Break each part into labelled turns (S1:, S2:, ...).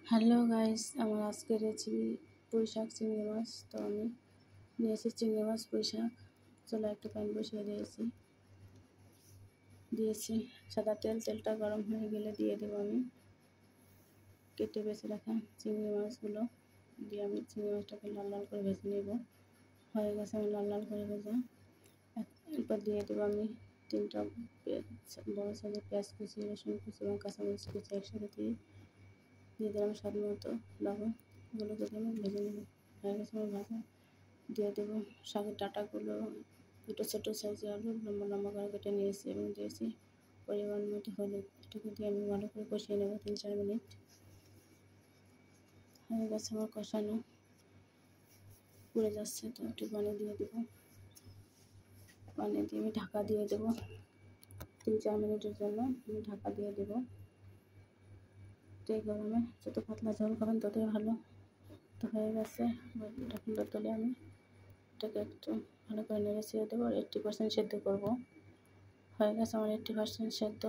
S1: Hello guys, আমার আজকের recipe পুঁই শাক চিংড়ি মাছ। তো আমি নিয়েছি চিংড়ি মাছ, পুঁই শাক। চলো একটা প্যান বসিয়ে দিয়েছি সাদা তেল। তেলটা গরম হয়ে গেলে দিয়ে দেবো আমি কেটে বেছে রাখা চিংড়ি মাছগুলো। দিয়ে আমি চিংড়ি মাছটাকে লাল লাল করে ভেজে নেব। হয়ে গেছে আমি লাল লাল করে ভেজা। এরপর দিয়ে দেবো আমি 3টা বড় সাইজের পেঁয়াজ কুচি, রসুন কুচি এবং কাঁচামরিচ কুচি একসাথে দিয়ে দিলাম স্বাদ মতো লবণ। এগুলোকে দিয়ে আমি ভেজে নেব। হয়ে গেছে আমার ভাজা। দিয়ে দেবো শাকের ডাঁটাগুলো, দুটো ছোটো সাইজের আলু লম্বা লম্বা করে কেটে নিয়েছি এবং দিয়েছি পরিমাণ মতো হলুদ। এটাকে দিয়ে আমি ভালো করে কষিয়ে নেব 3-4 মিনিট। হয়ে গেছে আমার কষানো, পুড়ে যাচ্ছে, তো একটু পানি দিয়ে দেবো। পানি দিয়ে আমি ঢাকা দিয়ে দেবো 3-4 মিনিটের জন্য। আমি ঢাকা দিয়ে দেবো। তো এই গরমে যত পাতলা ঝোল খাবেন ততই ভালো। তো হয়ে গেছে, ঢাকনাটা তুলে আমি এটাকে একটু ভালো করে নেড়ে ছেড়ে দেবো আর 80% সেদ্ধ করবো। হয়ে গেছে আমার 80% সেদ্ধ।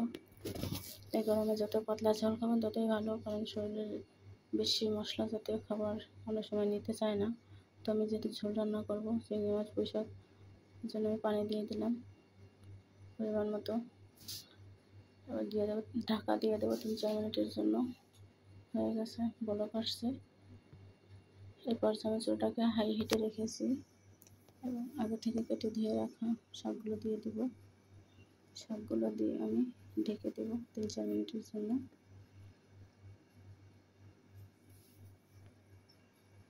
S1: এই গরমে যত পাতলা ঝোল খাবেন ততই ভালো, কারণ শরীরের বেশি মশলা জাতীয় খাবার অনেক সময় নিতে চায় না। তো আমি যেহেতু ঝোল রান্না করবো চিংড়ি মাছ পুঁই শাক, জন্য আমি পানি দিয়ে দিলাম পরিমাণ মতো। এবার দিয়ে দেবো, ঢাকা দিয়ে দেবো 3-4 মিনিটের জন্য। হয়ে গেছে, বলক আসছে। এরপর আমি চুলাটাকে হাই হিটে রেখেছি এবং আগে থেকে কেটে ধুয়ে রাখা শাকগুলো দিয়ে দেবো। শাকগুলো দিয়ে আমি ঢেকে দেবো 3-4 মিনিটের জন্য।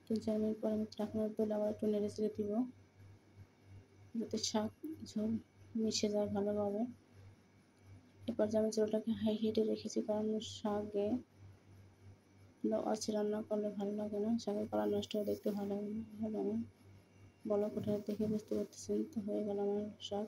S1: 3-4 মিনিট পর আমি ঢাকনার তুলে আবার একটু নেড়ে চেড়ে দিব, যাতে শাক ঝোল মিশে যায় ভালোভাবে। এরপর আমি ঝোলটাকে হাই হিটে রেখেছি, কারণ শাকে আছে রান্না করলে ভালো লাগে না, শাকের কালার নষ্ট হয়ে দেখতে ভালো লাগে না। বলক ওঠা দেখে বুঝতে পারতেছেন, তো হয়ে গেল আমার শাক।